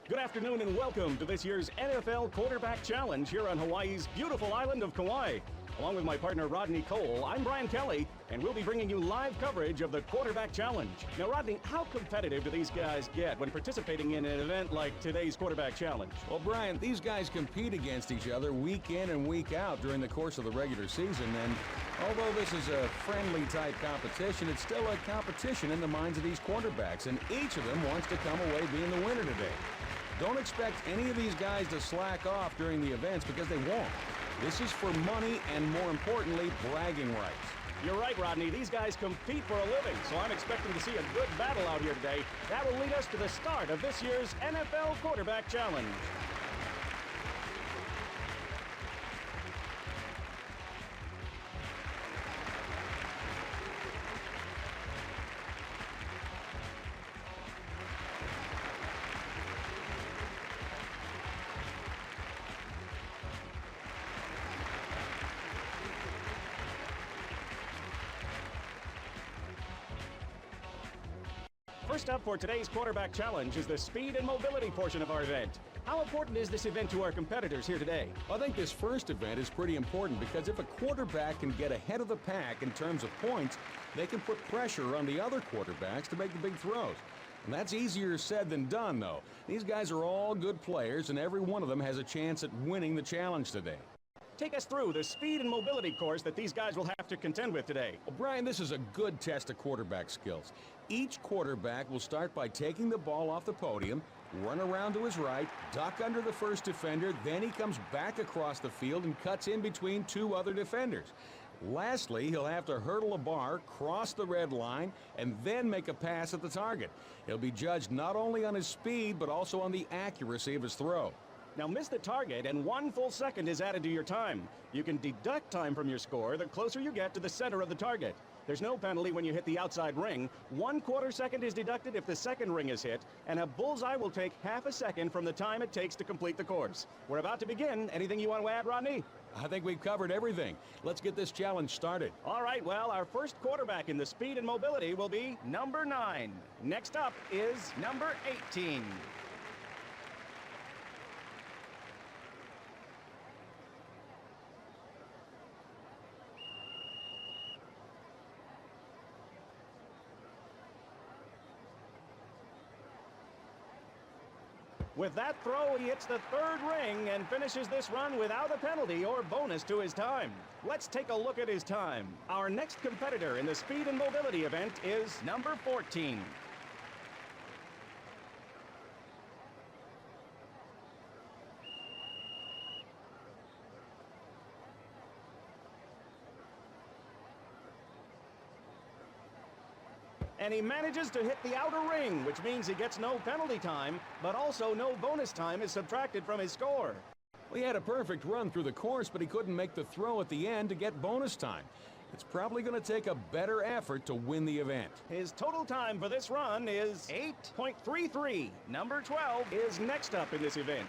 Good afternoon and welcome to this year's NFL Quarterback Challenge here on Hawaii's beautiful island of Kauai. Along with my partner Rodney Cole, I'm Brian Kelly, and we'll be bringing you live coverage of the Quarterback Challenge. Now, Rodney, how competitive do these guys get when participating in an event like today's Quarterback Challenge? Well, Brian, these guys compete against each other week in and week out during the course of the regular season, and although this is a friendly type competition, it's still a competition in the minds of these quarterbacks, and each of them wants to come away being the winner today. Don't expect any of these guys to slack off during the events because they won't. This is for money and, more importantly, bragging rights. You're right, Rodney. These guys compete for a living, so I'm expecting to see a good battle out here today. That will lead us to the start of this year's NFL Quarterback Challenge. First up for today's Quarterback Challenge is the speed and mobility portion of our event. How important is this event to our competitors here today? I think this first event is pretty important because if a quarterback can get ahead of the pack in terms of points, they can put pressure on the other quarterbacks to make the big throws. And that's easier said than done, though. These guys are all good players, and every one of them has a chance at winning the challenge today. Take us through the speed and mobility course that these guys will have to contend with today. Well, Brian, this is a good test of quarterback skills. Each quarterback will start by taking the ball off the podium, run around to his right, duck under the first defender, then he comes back across the field and cuts in between two other defenders. Lastly, he'll have to hurdle a bar, cross the red line, and then make a pass at the target. He'll be judged not only on his speed, but also on the accuracy of his throw. Now miss the target and 1 full second is added to your time. You can deduct time from your score the closer you get to the center of the target. There's no penalty when you hit the outside ring. 1/4 second is deducted if the second ring is hit, and a bullseye will take half a second from the time it takes to complete the course. We're about to begin. Anything you want to add, Rodney? I think we've covered everything. Let's get this challenge started. All right, well, our first quarterback in the speed and mobility will be number 9. Next up is number 18. With that throw, he hits the 3rd ring and finishes this run without a penalty or bonus to his time. Let's take a look at his time. Our next competitor in the speed and mobility event is number 14. And he manages to hit the outer ring, which means he gets no penalty time, but also no bonus time is subtracted from his score. Well, he had a perfect run through the course, but he couldn't make the throw at the end to get bonus time. It's probably going to take a better effort to win the event. His total time for this run is 8.33. Number 12 is next up in this event.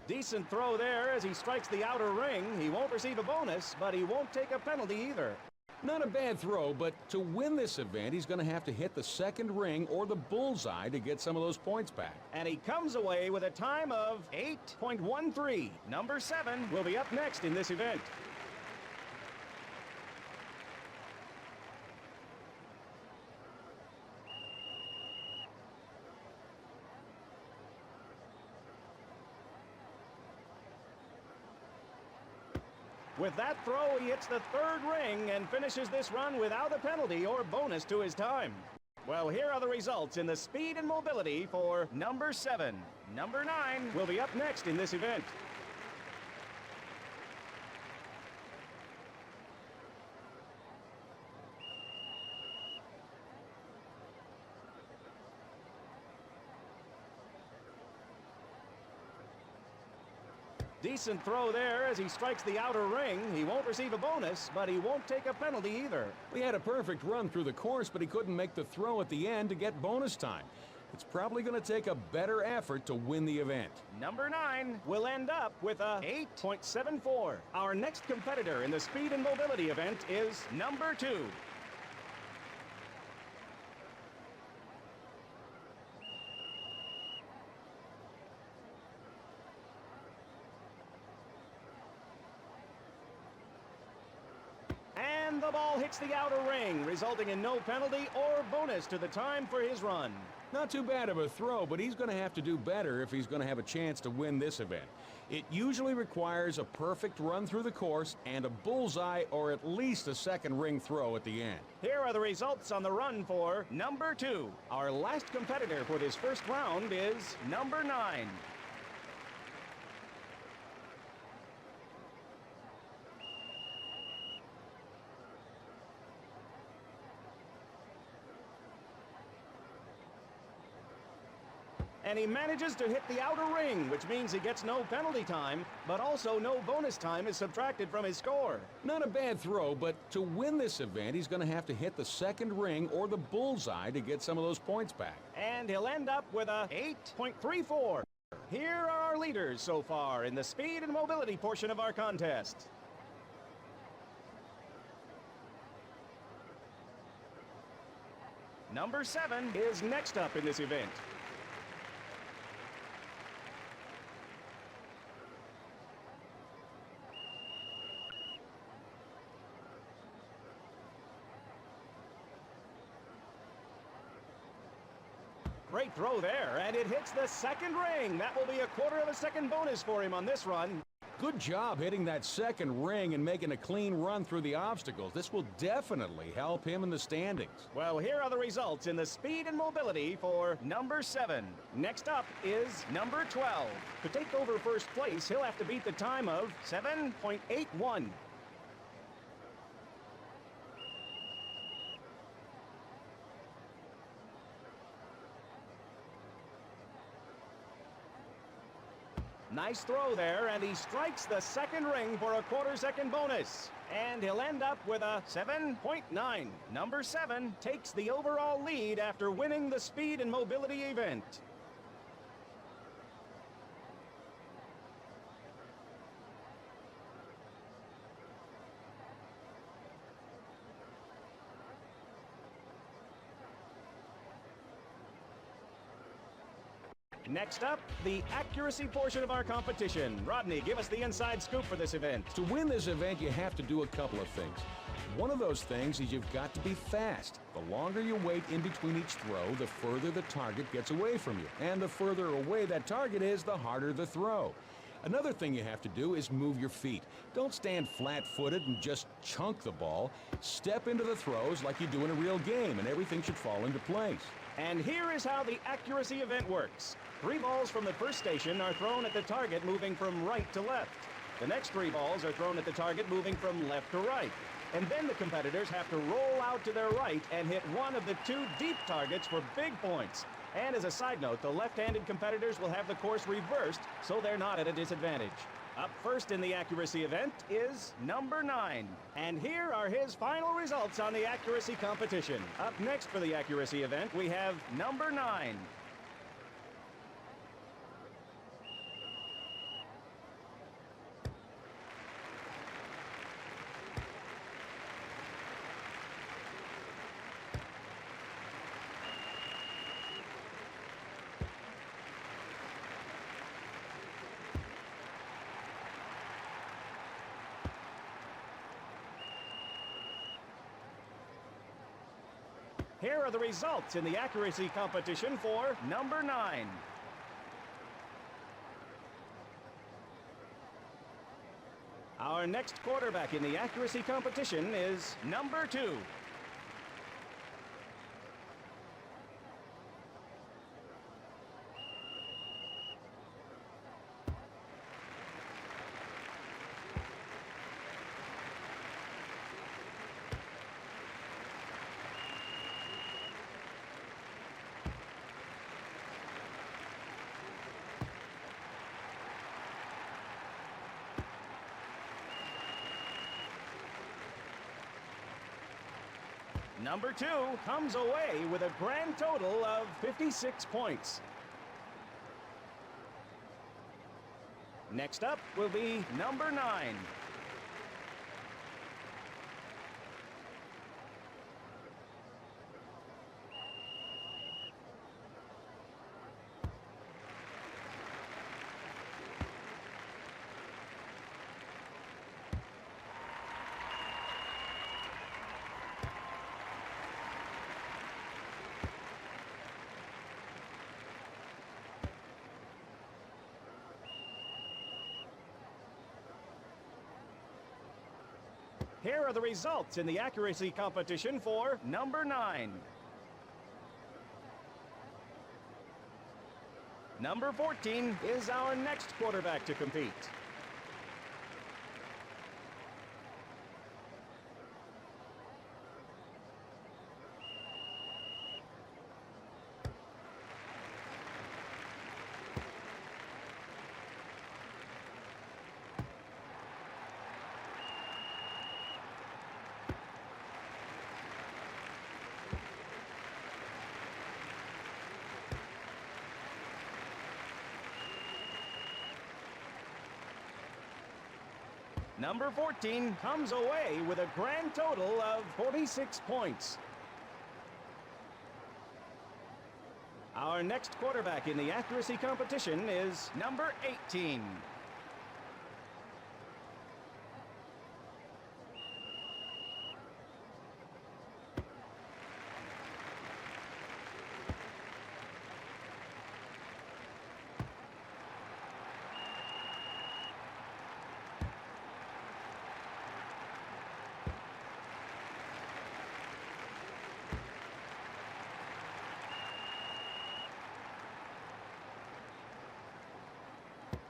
Decent throw there as he strikes the outer ring. He won't receive a bonus, but he won't take a penalty either. Not a bad throw, but to win this event, he's going to have to hit the second ring or the bullseye to get some of those points back. And he comes away with a time of 8.13. Number 7 will be up next in this event. With that throw, he hits the 3rd ring and finishes this run without a penalty or bonus to his time. Well, here are the results in the speed and mobility for number 7. Number 9 will be up next in this event. Decent throw there as he strikes the outer ring. He won't receive a bonus, but he won't take a penalty either. He had a perfect run through the course, but he couldn't make the throw at the end to get bonus time. It's probably going to take a better effort to win the event. Number 9 will end up with a 8.74. Our next competitor in the speed and mobility event is number 2. And the ball hits the outer ring, resulting in no penalty or bonus to the time for his run. Not too bad of a throw, but he's going to have to do better if he's going to have a chance to win this event. It usually requires a perfect run through the course and a bullseye or at least a second ring throw at the end. Here are the results on the run for number 2. Our last competitor for this first round is number 9. And he manages to hit the outer ring, which means he gets no penalty time, but also no bonus time is subtracted from his score. Not a bad throw, but to win this event, he's going to have to hit the second ring or the bullseye to get some of those points back. And he'll end up with a 8.34. Here are our leaders so far in the speed and mobility portion of our contest. Number 7 is next up in this event. Great throw there, and it hits the second ring. That will be a quarter of a second bonus for him on this run. Good job hitting that second ring and making a clean run through the obstacles. This will definitely help him in the standings. Well, here are the results in the speed and mobility for number 7. Next up is number 12. To take over first place, he'll have to beat the time of 7.81. Nice throw there, and he strikes the second ring for a quarter-second bonus. And he'll end up with a 7.9. Number 7 takes the overall lead after winning the speed and mobility event. Next up, the accuracy portion of our competition. Rodney, give us the inside scoop for this event. To win this event, you have to do a couple of things. One of those things is you've got to be fast. The longer you wait in between each throw, the further the target gets away from you. And the further away that target is, the harder the throw. Another thing you have to do is move your feet. Don't stand flat-footed and just chunk the ball. Step into the throws like you do in a real game, and everything should fall into place. And here is how the accuracy event works. 3 balls from the first station are thrown at the target moving from right to left. The next 3 balls are thrown at the target moving from left to right. And then the competitors have to roll out to their right and hit one of the 2 deep targets for big points. And as a side note, the left-handed competitors will have the course reversed, so they're not at a disadvantage. Up first in the accuracy event is number 9. And here are his final results on the accuracy competition. Up next for the accuracy event, we have number 9. Here are the results in the accuracy competition for number 9. Our next quarterback in the accuracy competition is number 2. Number 2 comes away with a grand total of 56 points. Next up will be number 9. Here are the results in the accuracy competition for number 9. Number 14 is our next quarterback to compete. Number 14 comes away with a grand total of 46 points. Our next quarterback in the accuracy competition is number 18.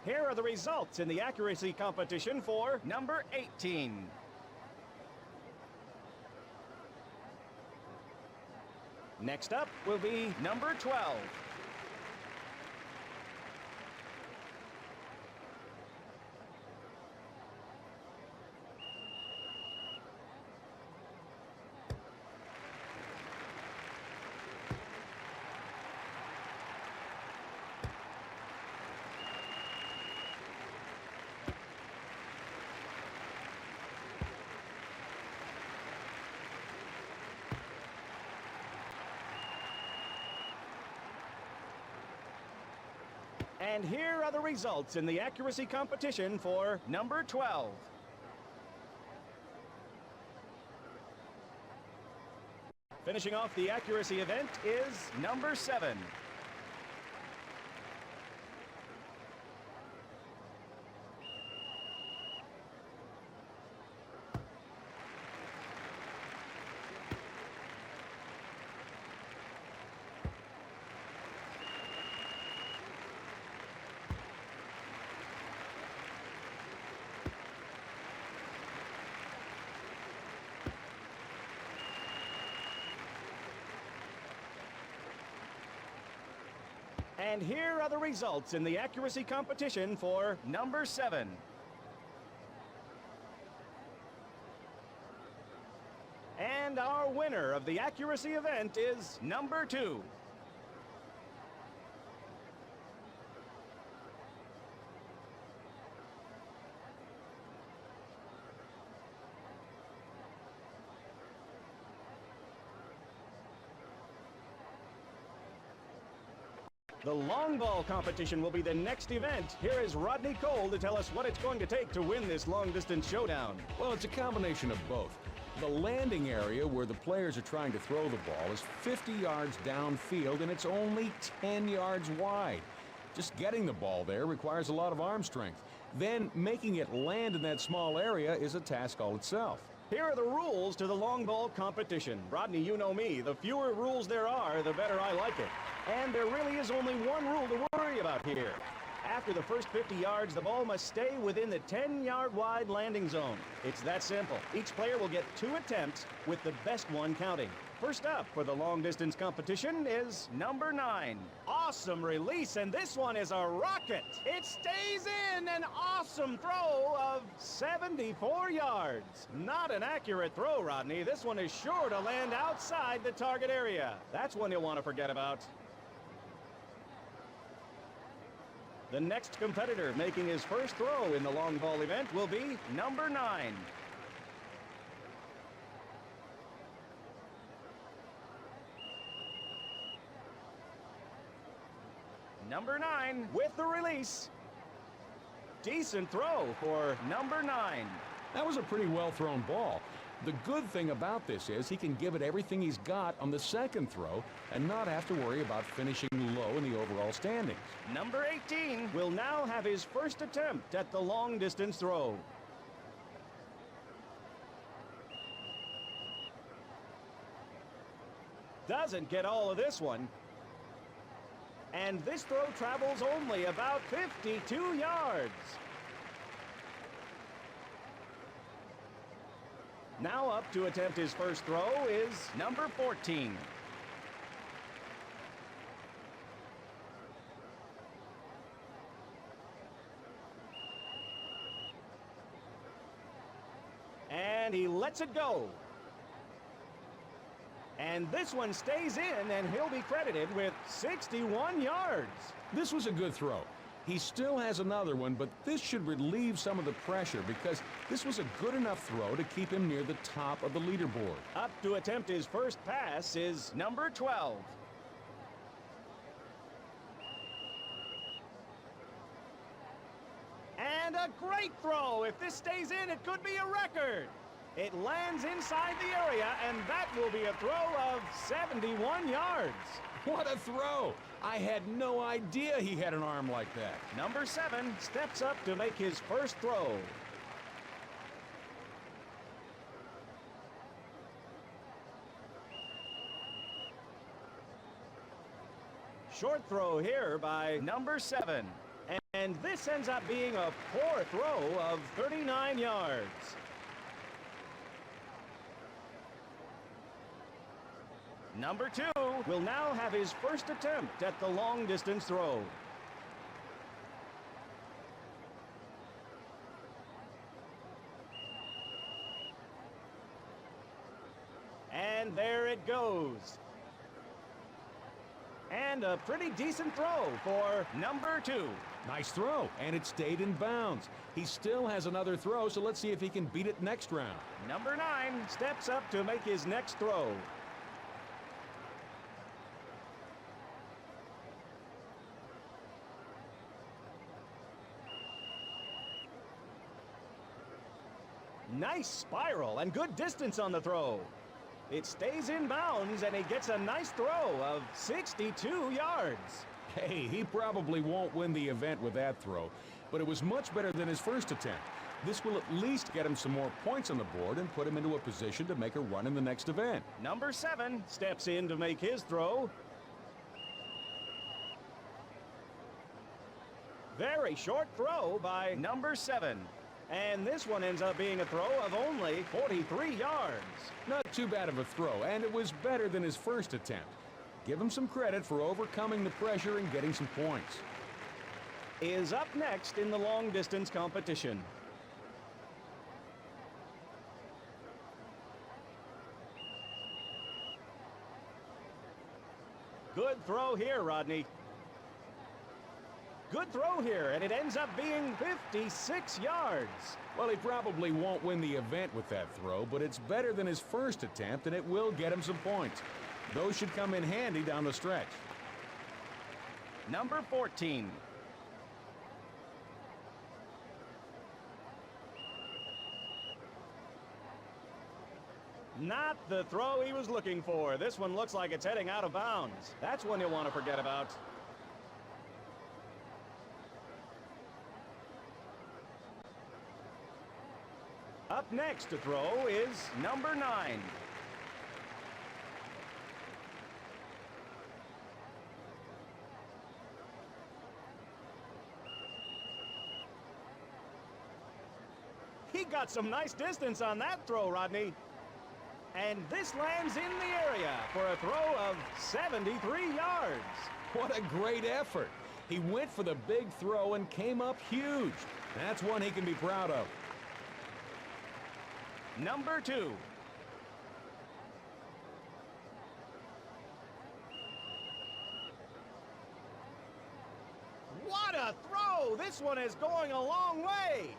Here are the results in the accuracy competition for number 18. Next up will be number 12. And here are the results in the accuracy competition for number 12. Finishing off the accuracy event is number 7. And here are the results in the accuracy competition for number 7. And our winner of the accuracy event is number 2. The long ball competition will be the next event. Here is Rodney Cole to tell us what it's going to take to win this long-distance showdown. Well, it's a combination of both. The landing area where the players are trying to throw the ball is 50 yards downfield, and it's only 10 yards wide. Just getting the ball there requires a lot of arm strength. Then making it land in that small area is a task all itself. Here are the rules to the long ball competition. Rodney, you know me. The fewer rules there are, the better I like it. And there really is only one rule to worry about here. After the first 50 yards, the ball must stay within the 10-yard wide landing zone. It's that simple. Each player will get 2 attempts, with the best one counting. First up for the long-distance competition is number 9. Awesome release, and this one is a rocket. It stays in, an awesome throw of 74 yards. Not an accurate throw, Rodney. This one is sure to land outside the target area. That's one you'll want to forget about. The next competitor making his first throw in the long ball event will be number 9. Number 9 with the release. Decent throw for number 9. That was a pretty well-thrown ball. The good thing about this is he can give it everything he's got on the second throw and not have to worry about finishing low in the overall standings. Number 18 will now have his first attempt at the long-distance throw. Doesn't get all of this one. And this throw travels only about 52 yards. Now up to attempt his first throw is number 14. And he lets it go. And this one stays in, and he'll be credited with 61 yards. This was a good throw. He still has another one, but this should relieve some of the pressure because this was a good enough throw to keep him near the top of the leaderboard. Up to attempt his first pass is number 12. And a great throw. If this stays in, it could be a record. It lands inside the area, and that will be a throw of 71 yards. What a throw! I had no idea he had an arm like that. Number 7 steps up to make his first throw. Short throw here by number 7. And this ends up being a poor throw of 39 yards. Number 2 will now have his first attempt at the long-distance throw. And there it goes. And a pretty decent throw for number 2. Nice throw, and it stayed in bounds. He still has another throw, so let's see if he can beat it next round. Number 9 steps up to make his next throw. Nice spiral and good distance on the throw. It stays in bounds, and he gets a nice throw of 62 yards. Hey, he probably won't win the event with that throw, but it was much better than his first attempt. This will at least get him some more points on the board and put him into a position to make a run in the next event. Number 7 steps in to make his throw. Very short throw by number 7. And this one ends up being a throw of only 43 yards. Not too bad of a throw, and it was better than his first attempt. Give him some credit for overcoming the pressure and getting some points. Is up next in the long-distance competition. Good throw here, Rodney. Good throw here, and it ends up being 56 yards. Well, he probably won't win the event with that throw, but it's better than his first attempt, and it will get him some points. Those should come in handy down the stretch. Number 14. Not the throw he was looking for. This one looks like it's heading out of bounds. That's one you'll want to forget about. Up next to throw is number 9. He got some nice distance on that throw, Rodney. And this lands in the area for a throw of 73 yards. What a great effort. He went for the big throw and came up huge. That's one he can be proud of. Number 2. What a throw! This one is going a long way.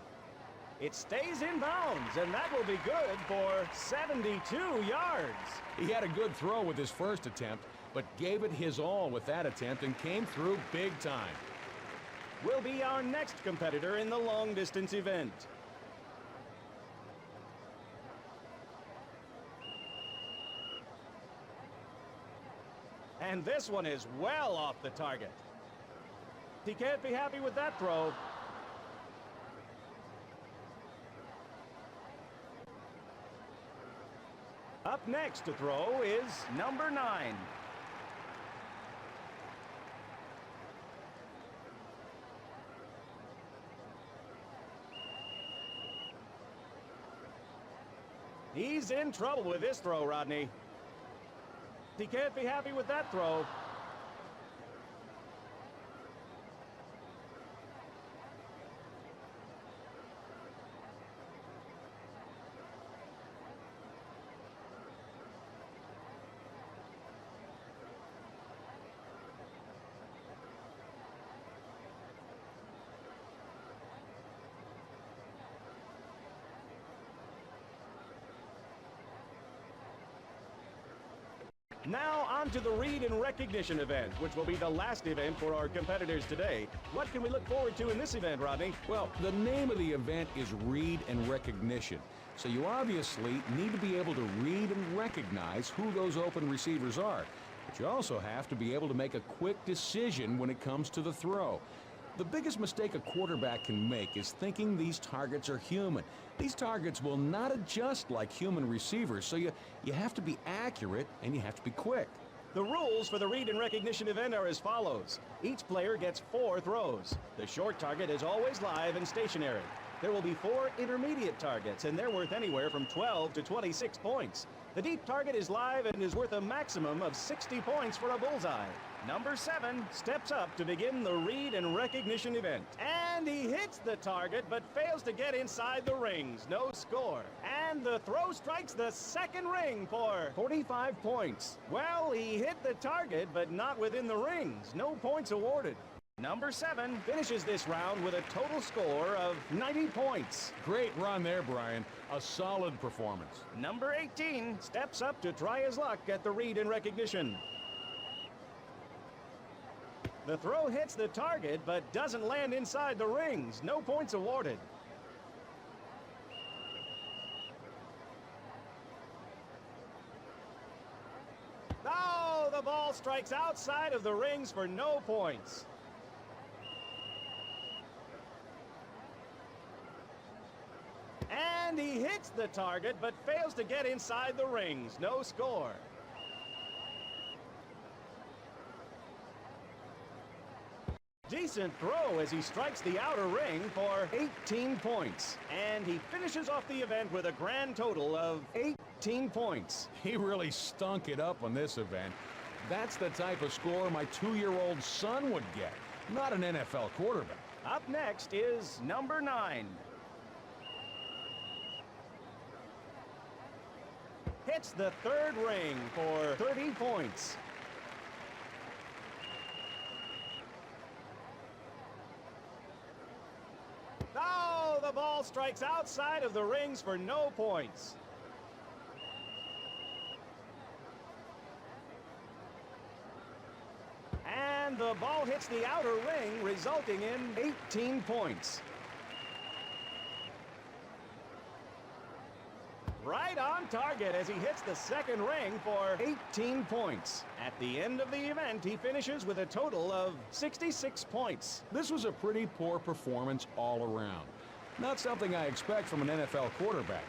It stays in bounds, and that will be good for 72 yards. He had a good throw with his first attempt, but gave it his all with that attempt and came through big time. Will be our next competitor in the long-distance event. And this one is well off the target. He can't be happy with that throw. Up next to throw is number 9. He's in trouble with this throw, Rodney. He can't be happy with that throw. Now on to the read and recognition event, which will be the last event for our competitors today. What can we look forward to in this event, Rodney? Well, the name of the event is read and recognition. So you obviously need to be able to read and recognize who those open receivers are. But you also have to be able to make a quick decision when it comes to the throw. The biggest mistake a quarterback can make is thinking these targets are human. These targets will not adjust like human receivers, so you have to be accurate and you have to be quick. The rules for the read and recognition event are as follows. Each player gets 4 throws. The short target is always live and stationary. There will be 4 intermediate targets, and they're worth anywhere from 12 to 26 points. The deep target is live and is worth a maximum of 60 points for a bullseye. Number 7 steps up to begin the read and recognition event. And he hits the target but fails to get inside the rings. No score. And the throw strikes the second ring for 45 points. Well, he hit the target but not within the rings. No points awarded. Number 7 finishes this round with a total score of 90 points. Great run there, Brian. A solid performance. Number 18 steps up to try his luck at the read and recognition. The throw hits the target but doesn't land inside the rings. No points awarded. Oh, the ball strikes outside of the rings for no points. And he hits the target but fails to get inside the rings. No score. Decent throw as he strikes the outer ring for 18 points. And he finishes off the event with a grand total of 18 points. He really stunk it up on this event. That's the type of score my 2-year-old son would get, not an NFL quarterback. Up next is number 9. Hits the third ring for 30 points. Oh, the ball strikes outside of the rings for no points. And the ball hits the outer ring, resulting in 18 points. Right on target as he hits the second ring for 18 points. At the end of the event, he finishes with a total of 66 points. This was a pretty poor performance all around. Not something I expect from an NFL quarterback.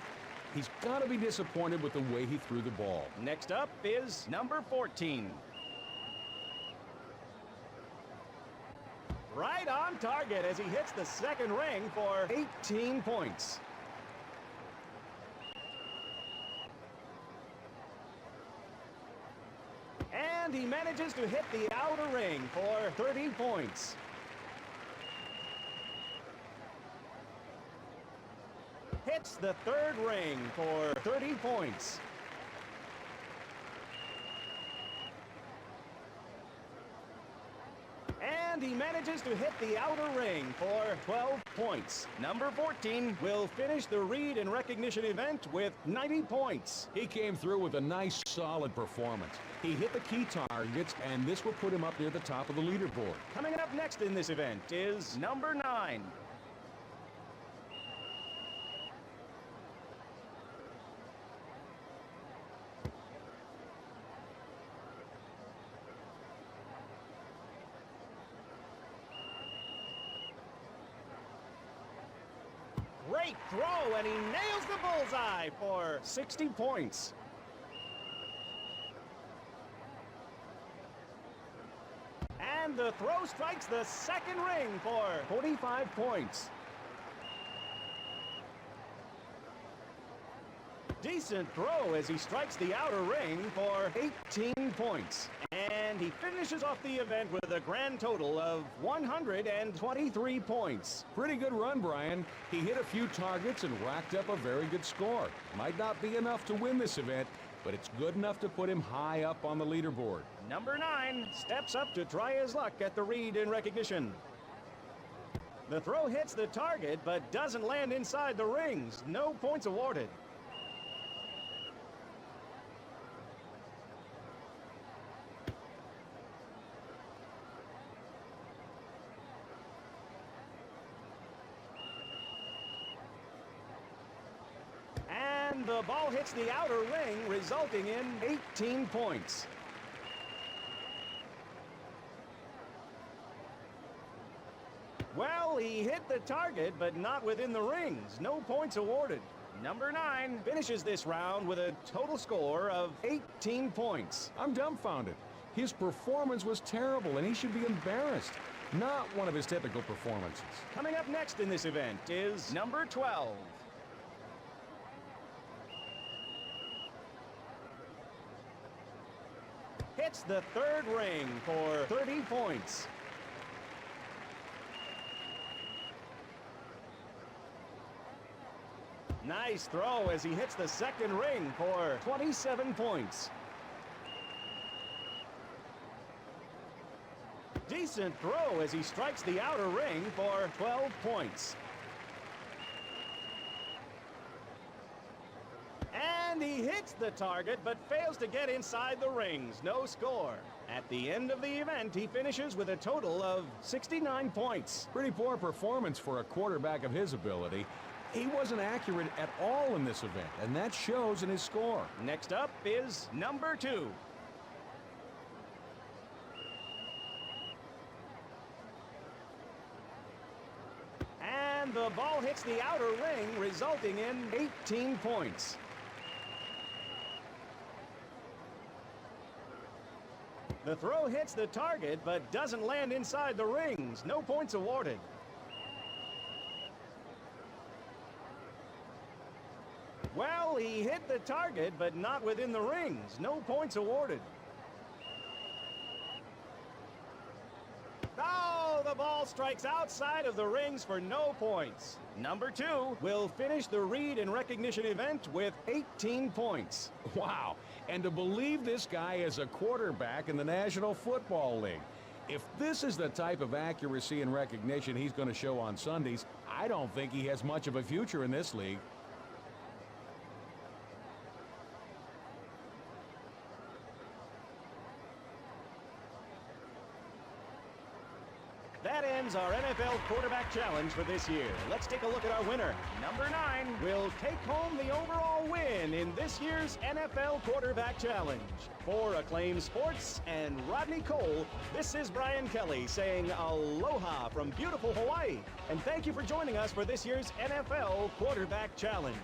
He's got to be disappointed with the way he threw the ball. Next up is number 14. Right on target as he hits the second ring for 18 points. And he manages to hit the outer ring for 30 points. Hits the third ring for 30 points. And he manages to hit the outer ring for 12 points. Number 14 will finish the read and recognition event with 90 points. He came through with a nice, solid performance. He hit the key targets, and this will put him up near the top of the leaderboard. Coming up next in this event is number 9. Great throw, and he nails the bullseye for 60 points. And the throw strikes the second ring for 45 points. Decent throw as he strikes the outer ring for 18 points. And he finishes off the event with a grand total of 123 points. Pretty good run, Brian. He hit a few targets and racked up a very good score. Might not be enough to win this event, but it's good enough to put him high up on the leaderboard. Number 9 steps up to try his luck at the read and recognition. The throw hits the target but doesn't land inside the rings. No points awarded. And the ball hits the outer ring, resulting in 18 points. Well, he hit the target, but not within the rings. No points awarded. Number 9 finishes this round with a total score of 18 points. I'm dumbfounded. His performance was terrible, and he should be embarrassed. Not one of his typical performances. Coming up next in this event is number 12. Hits the third ring for 30 points. Nice throw as he hits the second ring for 27 points. Decent throw as he strikes the outer ring for 12 points. And he hits the target but fails to get inside the rings. No score. At the end of the event, he finishes with a total of 69 points. Pretty poor performance for a quarterback of his ability. He wasn't accurate at all in this event, and that shows in his score. Next up is number 2. And the ball hits the outer ring, resulting in 18 points. The throw hits the target, but doesn't land inside the rings. No points awarded. Well, he hit the target, but not within the rings. No points awarded. Oh, the ball strikes outside of the rings for no points. Number 2 will finish the read and recognition event with 18 points. Wow, and to believe this guy is a quarterback in the National Football League. If this is the type of accuracy and recognition he's going to show on Sundays, I don't think he has much of a future in this league. That ends our NFL Quarterback Challenge for this year. Let's take a look at our winner. Number 9 will take home the overall win in this year's NFL Quarterback Challenge. For Acclaim Sports and Rodney Cole, this is Brian Kelly saying aloha from beautiful Hawaii. And thank you for joining us for this year's NFL Quarterback Challenge.